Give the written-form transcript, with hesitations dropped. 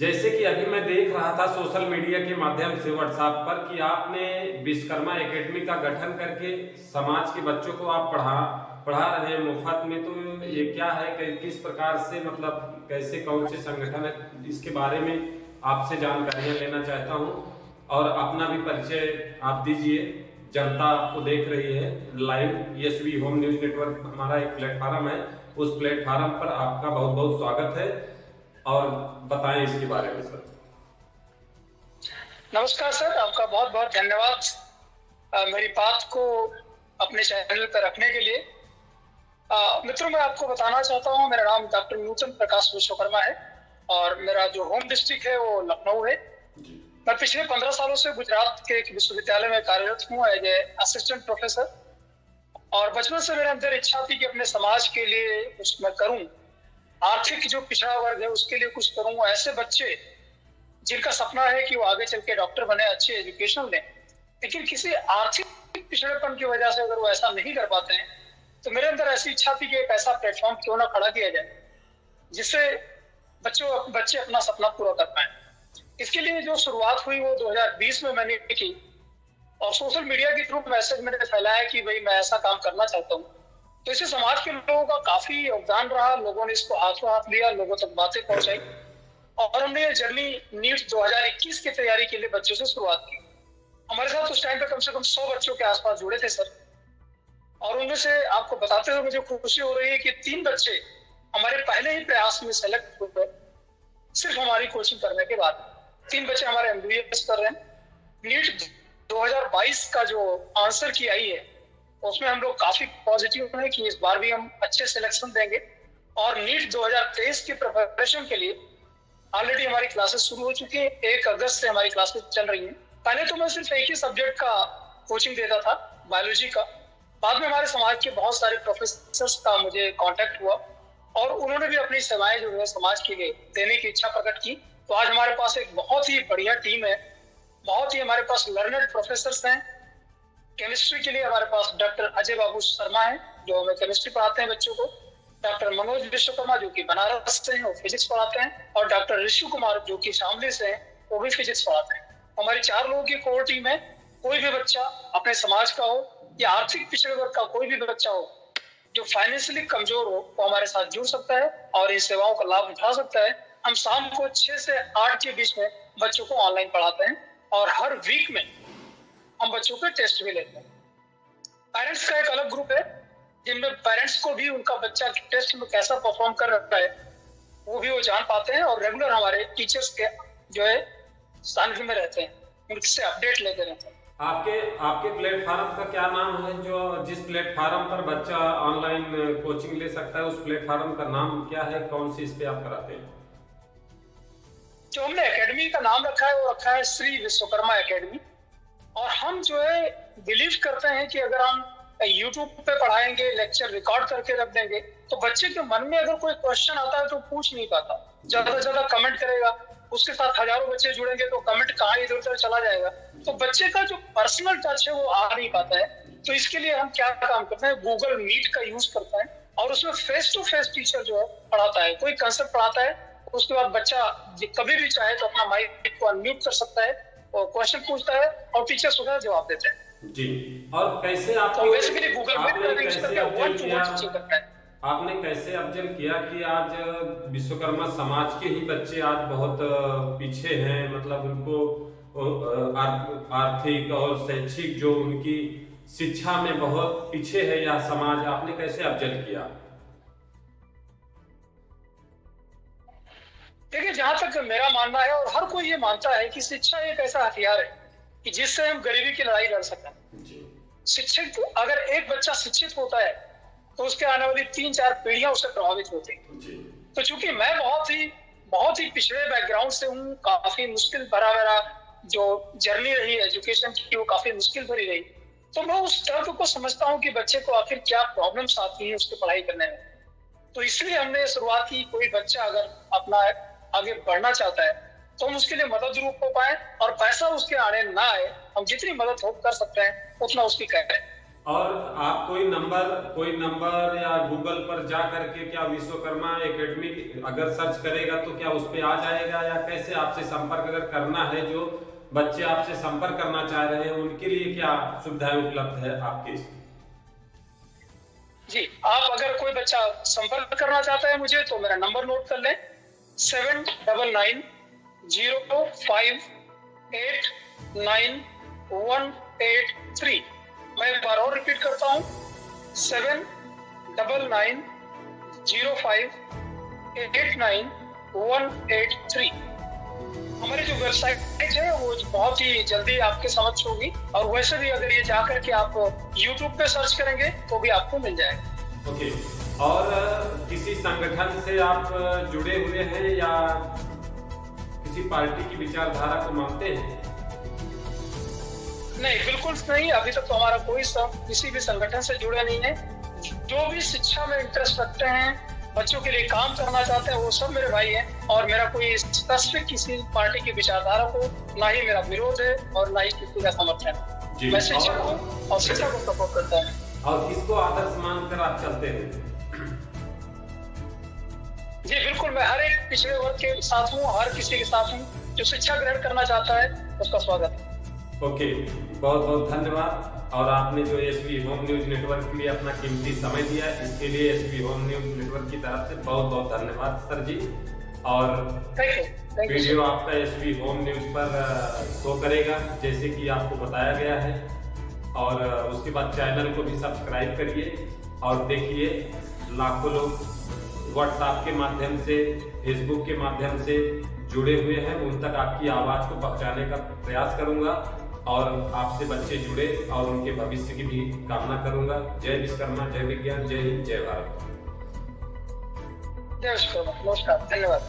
जैसे कि अभी मैं देख रहा था सोशल मीडिया के माध्यम से व्हाट्सएप पर कि आपने विश्वकर्मा एकेडमी का गठन करके समाज के बच्चों को आप पढ़ा पढ़ा रहे हैं मुफ्त में। तो ये क्या है कि किस प्रकार से मतलब कैसे कौन से संगठन है, इसके बारे में आपसे जानकारियां लेना चाहता हूं। और अपना भी परिचय आप दीजिए। जनता आपको देख रही है live. Yashvi home news network हमारा एक प्लेटफॉर्म है, उस प्लेटफॉर्म पर आपका बहुत बहुत स्वागत है। और बताएं इसके बारे में सर। नमस्कार सर, आपका बहुत बहुत धन्यवाद मेरी बात को अपने चैनल पर रखने के लिए। मित्रों, मैं आपको बताना चाहता हूं, मेरा नाम डॉक्टर नूतन प्रकाश विश्वकर्मा है और मेरा जो होम डिस्ट्रिक्ट है वो लखनऊ है। मैं पिछले 15 सालों से गुजरात के एक विश्वविद्यालय में कार्यरत हूँ एज ए असिस्टेंट प्रोफेसर। और बचपन से मेरे अंदर इच्छा थी कि अपने समाज के लिए कुछ मैं करूँ, आर्थिक जो पिछड़ा वर्ग है उसके लिए कुछ करूँ। ऐसे बच्चे जिनका सपना है कि वो आगे चल के डॉक्टर बने, अच्छे एजुकेशन लें, लेकिन किसी आर्थिक पिछड़ेपन की वजह से अगर वो ऐसा नहीं कर पाते हैं, तो मेरे अंदर ऐसी इच्छा थी कि एक ऐसा प्लेटफॉर्म क्यों ना खड़ा किया जाए जिससे बच्चे अपना सपना पूरा कर पाए। इसके लिए जो शुरुआत हुई वो 2020 में मैंने की और सोशल मीडिया के थ्रू मैसेज मैंने फैलाया कि भाई मैं ऐसा काम करना चाहता हूँ। तो इससे समाज के लोगों का काफी योगदान रहा, लोगों ने इसको हाथों हाथ लिया, लोगों तक बातें पहुंचाई और हमने ये जर्नी नीट 2021 की तैयारी के लिए बच्चों से शुरुआत की। हमारे साथ उस टाइम पे कम से कम 100 बच्चों के आसपास जुड़े थे सर। और उनमें से आपको बताते हुए मुझे खुशी हो रही है कि 3 बच्चे हमारे पहले ही प्रयास में सेलेक्ट हुए, सिर्फ हमारी कोचिंग करने के बाद। 3 बच्चे हमारे MBBS कर रहे हैं। नीट 2022 का जो आंसर की आई है उसमें हम लोग काफी पॉजिटिव हैं कि इस बार भी हम अच्छे सिलेक्शन देंगे। और नीट 2023 की प्रिपरेशन के लिए ऑलरेडी हमारी क्लासेस शुरू हो चुकी है। 1 अगस्त से हमारी क्लासेस चल रही हैं। पहले तो मैं सिर्फ एक ही सब्जेक्ट का कोचिंग देता था, बायोलॉजी का। बाद में हमारे समाज के बहुत सारे प्रोफेसर्स का मुझे कांटेक्ट हुआ और उन्होंने भी अपनी सेवाएं जो है समाज के लिए देने की इच्छा प्रकट की। तो आज हमारे पास एक बहुत ही बढ़िया टीम है, बहुत ही हमारे पास लर्नड प्रोफेसर्स हैं। केमिस्ट्री के लिए हमारे पास डॉक्टर अजय बाबू शर्मा है जो हमें केमिस्ट्री पढ़ाते हैं बच्चों को। डॉक्टर मनोज विश्वकर्मा जो कि बनारस से हैं, वो फिजिक्स पढ़ाते हैं। और डॉक्टर ऋषि कुमार जो कि शामली से हैं, वो भी फिजिक्स पढ़ाते हैं। हमारी 4 लोगों की कोर टीम है। कोई भी बच्चा अपने समाज का हो या आर्थिक पिछड़े वर्ग का कोई भी बच्चा हो जो फाइनेंशियली कमजोर हो, वो हमारे साथ जुड़ सकता है और इन सेवाओं का लाभ उठा सकता है। हम शाम को 6 से 8 के बीच में बच्चों को ऑनलाइन पढ़ाते हैं और हर वीक में हम बच्चों के टेस्ट भी लेते हैं। पेरेंट्स का एक अलग ग्रुप है जिनमें पेरेंट्स को भी उनका बच्चा टेस्ट में कैसा परफॉर्म कर रहा है वो भी वो जान पाते हैं और रेगुलर हमारे टीचर्स के जो है सानिध्य में रहते हैं, उनसे अपडेट लेते रहते हैं। आपके प्लेटफॉर्म का क्या नाम है? जो जिस प्लेटफॉर्म पर बच्चा ऑनलाइन कोचिंग ले सकता है, उस प्लेटफॉर्म का नाम क्या है? कौन सी इस पे आप कराते हैं? जो हमने एकेडमी का नाम रखा है वो रखा है श्री विश्वकर्मा एकेडमी। और हम जो है बिलीव करते हैं कि अगर हम YouTube पे पढ़ाएंगे, लेक्चर रिकॉर्ड करके रख देंगे, तो बच्चे के मन में अगर कोई क्वेश्चन आता है तो पूछ नहीं पाता, ज्यादा से ज्यादा कमेंट करेगा। उसके साथ हजारों बच्चे जुड़ेंगे तो कमेंट कहाँ इधर उधर चला जाएगा, तो बच्चे का जो पर्सनल टच है वो आ नहीं पाता है। तो इसके लिए हम क्या काम करते हैं, गूगल मीट का यूज करते हैं और उसमें फेस टू फेस टीचर जो है पढ़ाता है। कोई कंसेप्ट पढ़ाता है, उसके बाद बच्चा कभी भी चाहे तो अपना माइक को अनम्यूट कर सकता है और क्वेश्चन पूछता है और टीचर उसका जवाब देते हैं जी। और कैसे आपको बेसिकली गूगल मीट का यूज करके वन टू वन टीचिंग करता है। आपने कैसे ऑब्जर्व किया कि आज विश्वकर्मा समाज के ही बच्चे आज बहुत पीछे हैं, मतलब उनको आर्थिक और शैक्षिक जो उनकी शिक्षा में बहुत पीछे है यह समाज, आपने कैसे ऑब्जर्व किया? देखिए, जहां तक मेरा मानना है और हर कोई ये मानता है कि शिक्षा एक ऐसा हथियार है कि जिससे हम गरीबी की लड़ाई लड़ सकते हैं। शिक्षित अगर एक बच्चा शिक्षित होता है तो उसके आने वाली 3-4 पीढ़ियां उससे प्रभावित होती हैं। तो चूंकि मैं बहुत ही पिछड़े बैकग्राउंड से हूँ, काफी मुश्किल भरा मेरा जो जर्नी रही एजुकेशन की वो काफी मुश्किल भरी रही, तो मैं उस दर्द को समझता हूँ कि बच्चे को आखिर क्या प्रॉब्लम्स आती है उसकी पढ़ाई करने में। तो इसलिए हमने शुरुआत की, कोई बच्चा अगर अपना आगे बढ़ना चाहता है तो हम उसके लिए मदद रूप हो पाए और पैसा उसके आने ना आए, हम जितनी मदद हो कर सकते हैं उतना उसकी करें। और आप कोई नंबर या गूगल पर जा करके क्या विश्वकर्मा एकेडमी अगर सर्च करेगा तो क्या उस पे आ जाएगा, या कैसे आपसे संपर्क अगर करना है, जो बच्चे आपसे संपर्क करना चाह रहे हैं उनके लिए क्या सुविधाएं उपलब्ध है आपके? जी, आप अगर कोई बच्चा संपर्क करना चाहता है मुझे तो मेरा नंबर नोट कर लें, 7990589183। मैं एक बार और रिपीट करता हूँ, 7990589183। हमारी जो वेबसाइट है वो बहुत ही जल्दी आपके समझ होगी, और वैसे भी अगर ये जाकर के आप YouTube पे सर्च करेंगे तो भी आपको मिल जाएगा। ओके। और किसी संगठन से आप जुड़े हुए हैं या किसी पार्टी की विचारधारा को मानते हैं? नहीं, बिल्कुल नहीं। अभी तक तो हमारा कोई किसी भी संगठन से जुड़ा नहीं है। जो भी शिक्षा में इंटरेस्ट रखते हैं, बच्चों के लिए काम करना चाहते हैं, वो सब मेरे भाई हैं, और मेरा कोई स्पेसिफिक किसी पार्टी की विचारधारा को ना ही मेरा विरोध है और ना ही किसी का समर्थन है। मैं शिक्षक हूँ और शिक्षा को सपोर्ट करता हूँ। और किसको आदर्श मानकर आप चलते हैं? जी बिल्कुल, मैं हर एक पिछड़े वर्ग के साथ हूँ, हर किसी के साथ हूँ। जो शिक्षा ग्रहण करना चाहता है उसका स्वागत है। ओके, बहुत बहुत धन्यवाद। और आपने जो एसबी होम न्यूज नेटवर्क के लिए अपना कीमती समय दिया, इसके लिए एसबी होम न्यूज नेटवर्क की तरफ से बहुत बहुत धन्यवाद सर जी। और वीडियो आपका एसबी होम न्यूज पर शो करेगा जैसे कि आपको बताया गया है, और उसके बाद चैनल को भी सब्सक्राइब करिए और देखिए। लाखों लोग व्हाट्सएप के माध्यम से, फेसबुक के माध्यम से जुड़े हुए हैं, उन तक आपकी आवाज को पहुंचाने का प्रयास करूंगा, और आपसे बच्चे जुड़े और उनके भविष्य की भी कामना करूंगा। जय विश्वकर्मा, जय विज्ञान, जय हिंद, जय भारत। जय विश्वकर्मा, नमस्कार, धन्यवाद।